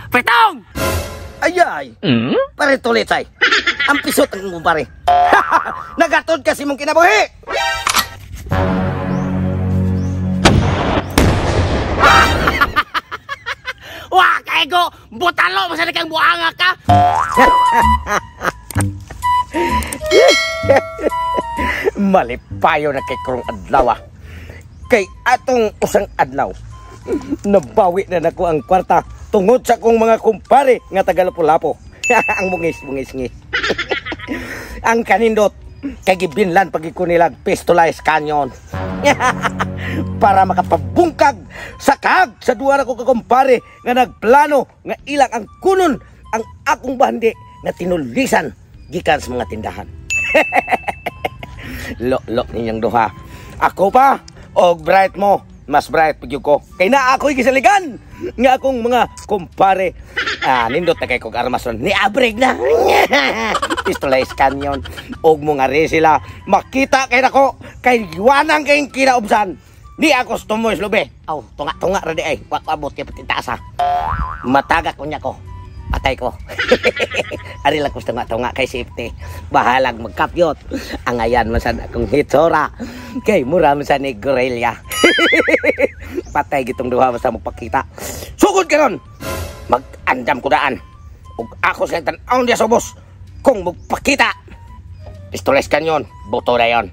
Petong! Ayay! Pare tulitay. Ang pisot ang kumpare. Nagatod kasi mong kinabuhi! Wah, kaigo! Butalo! Masali kang buanga ka! Malipayo na kay Krong adlaw. Kay atong usang adlaw, nabawi na nako ang kwarta tungod sa kong mga kumpare nga taga-Lapu-Lapu. Ang bungis-bungis-ngis. Ang kanindot, kay gibinlan pagiko nila pistolized canyon. Para makapabungkag sa kag sa duwa na ko kakumpare nga nagplano nga ilang ang kunon ang akong bandi nga tinulisan gikan sa mga tindahan. Lo ninyang duha. Ako pa, og bright mo, mas bright pagyo ko. Kay na ako'y gisaligan nga akong mga kumpare. Nindot na kay kong armason. Ni abrig na. Pistolized canyon. Og mga rin sila. Makita kay nako. Kay iwanang kayong kinaubsan. Ni ako stumoy lube. Aw, tunga-tunga radi ay. Wak-abot kay patitaasa. Matagak ko niya ko. Patay ko. Ari lang ko tunga-tunga kay safety. Bahalag magkapyot. Ang ayan masan akong hitsora. Kay mura masan ni gorilla. Patay gitong duha basta magpakita. Sugod ka ron. Mag-andam ko daan. Ug ako sa tan-aon diya sa boss. Kung magpakita. Pistoles kanyon. Boto na yon.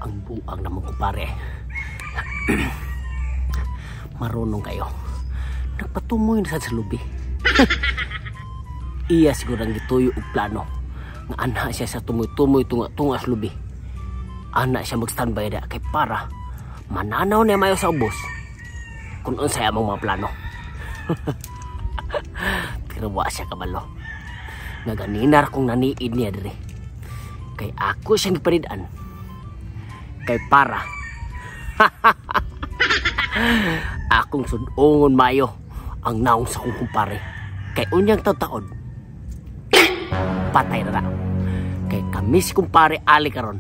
Ang buang naman ko pare. Marunong kayo. Nagpatumoy na sa lubi. Iya siguro ang gituyo og plano. Nga ana siya sa tumoy-tumoy tunga sa lubi. Ana siya mag-standby da kay para mananaw niya mayo sa ubos. Kung unsay among mga plano. Pero wa siya kabalo. Naganinar kong naniid niya dire. Kay ako siyang ipanidaan. Kay para. Akong sudungon mayo ang naong sa kong kumpare. Kay unyang taon patay na na. Kay kami si kumpare ali karon.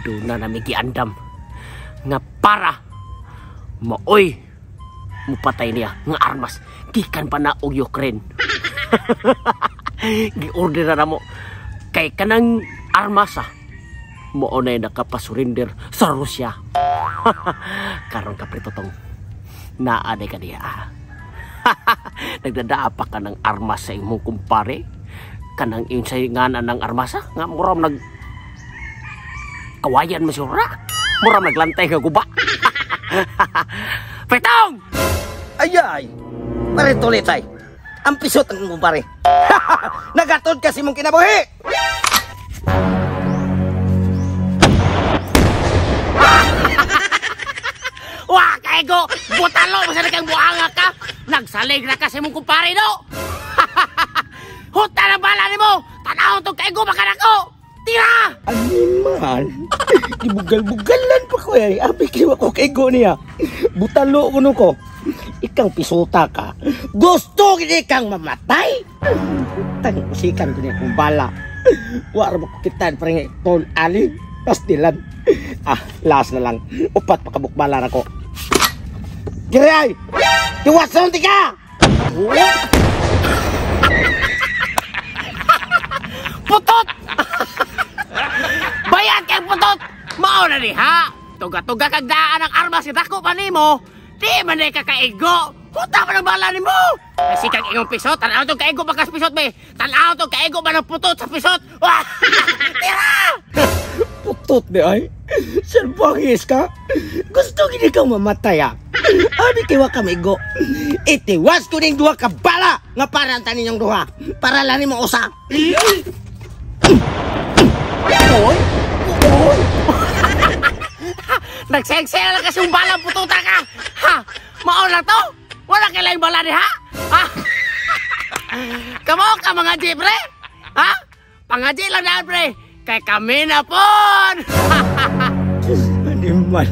Doon na namin giandam nga para maoy mupatay niya nga armas gikan pa na og Ukraine. Gi-order na mo kay kanang armas mo na nakapasurinder sa Rusya. Karon kapritotong naaday ka niya. Nagdadaapa ka ng armas sa imong kumpare. Kanang insay ngana ng armasa nga muram nag kawayan mo sura. Muram naglantay nga guba. Petong! Ayay! Pare tulitay. Ang pisot ang kumpare. Nagatod kasi mong kinabuhi! Wah, kaigo! Butalo! Masali kang buanga ka! Nagsalig na kasi mong kumpare, no? Huta na bala ni mo! Tanahon tong kaigo baka nako! Tira! Animal! Ibugal-bugalan pa ko eh. Abi kiwa ko kaigo niya. Butalo ko ko. Ikang pisuta ka. Gusto gini kang mamatay? Tangusikan ko niya kung bala. Wara mo kitan parang tol ali. Pastilan. Last na lang. Upat pakabukbala na ko. Giray! Tiwason tika! Putot! Bayad kang putot! Mao na ni ha! Tuga-tuga kag daan ang armas si dako pa nimo. Di man ay kakaigo. Huta pa ng bala nimo. Kasi kag ingong pisot, tanaw tong kaigo bakas pisot be. Tanaw tong kaigo ba ng putot sa pisot. Wah! Tira! Putot di ay. Salbangis ka. Gusto gini kang mamatay Abi kiwa kamigo. Itiwas ko ning duha ka bala nga para ang ninyong duha. Para lang mo usa. Oy! Oy! Nagsegsel na kasi yung bala pututa ka. Ha? Maon na to? Wala kailang bala ni ha? Ha? Kamo ka mga G, pre? Ha? Pangaji lang daan, pre. Kay kami na pon. Animal.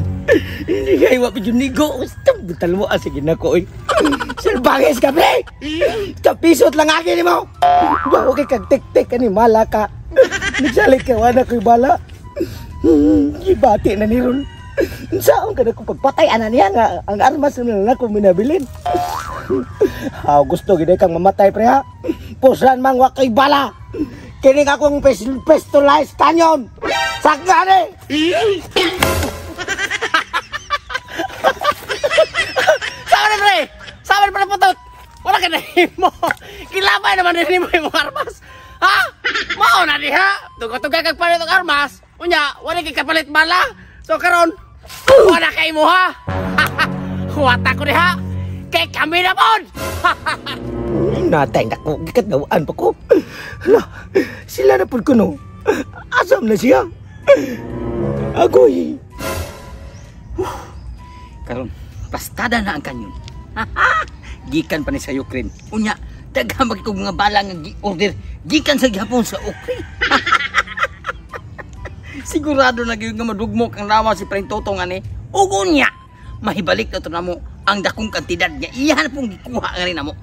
Hindi kayo wapijunigo. Butal mo sige na ko. Salbangis ka, pre. Kapisot lang akin mo. Bago kay kag tik-tik animala ka. Nagsalik ka, wala ko'y bala. Gibati na ni Ron. Saan ka na kung pagpatay ana niya nga ang armas na ako minabilin. Gusto gid kang mamatay pre ha. Pusan mang wa kay bala. Kining akong pistolized canyon. Sagani. Sabi pre! Sabi pre putot! Wala ka na mo! Kilabay naman din mo yung armas! Ha? Mao na diha! Tuga-tuga kag palit ang armas! Unya, wala kay kapalit bala! So karon, wala kay mo ha! Wata ko diha! Kay kami na pod! Natay na ko, gikadawaan pa ko. Hala, sila na po ko no. Asam na siya. Agoy. Karon, pastada na ang kanyon. Gikan pa ni sa Ukraine. Unya, daghang kog mga bala nga gi-order gikan sa Japon sa Ukraine. Sigurado na gyud nga madugmok ang lawa si Preng Totong ani. Ug unya, mahibalik na to namo ang dakong kantidad niya. Iyan pong gikuha nga rin namo.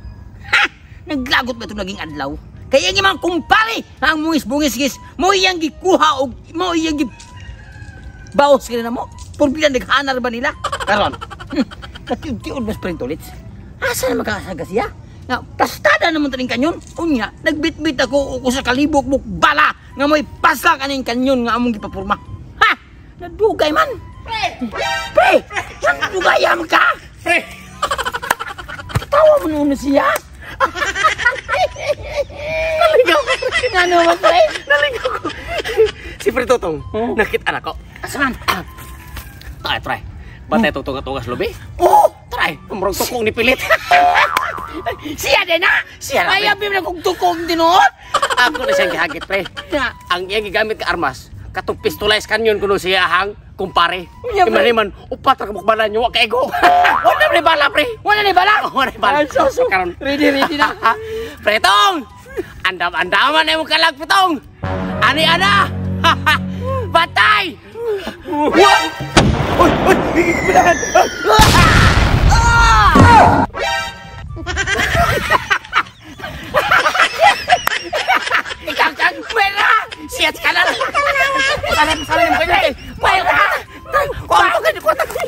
Naglagot ba ito naging adlaw? Kaya yung mga kumpare ang mungis-bungis-gis mo iyang gikuha o mo iyang baos ka na mo. Purbilan naghanar ba nila? Karon, katiud-tiud mas printolits. Asa na magkakasaga siya? Nga, pastada naman taning kanyon. Unya, nagbit-bit ako o sa kalibok-buk bala nga mo'y pasak aning kanyon nga among gipapurma. Ha! Nadugay man. Pre! Nadugayam ka? Pre! Tawa mo naman siya. Naligaw ko! Ano ba, pre? Naligaw ko! Si Pre Totong, nakita na ko. Asaman? Ay, try. Batay itong tugas lubi? Oh! Try! Umrong tukong ni Pilit. Siya din na! Siya na, Ay, abim na kong tukong dinoon! Ako na siyang gihagit, pre. Ang iyang gigamit ka armas, katong pistolized kanyon kuno siya hang kumpare. Yeah, pre. Iman upat ra kabukbalan nyo, kay go. Wala ni bala, pre. Wala ni bala! Wala ni bala. Ay, so. Karon. Ready na! Pre Tong! Andam-andaman na yung kalag, Tong! Ani-ana! Batay! What? Uy! Binahan! Ikakag! Mera! Siyat ka na! Salam yung kanya! Mera! Kwarto ka! Kwarto ka!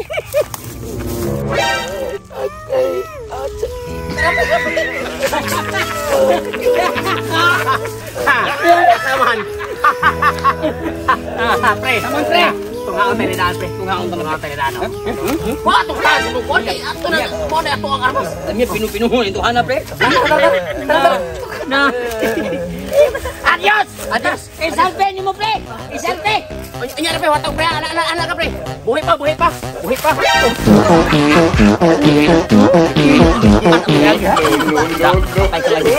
Saman! Pre! Saman, pre! Tungaon tayo ni daan, pre. Tungaon tayo ni daan. Wala itong tayo sa lukon. Ato na, mo na ito ang armas. Kami pinupinuhon ito hana, pre. Na. Adios! Atas, isalpe ni mo, pre. Isalpe. Inya na, pre. Watang, pre. Anak ka, pre. Buhay pa, buhay pa. Buhay pa. Patay ka lagi.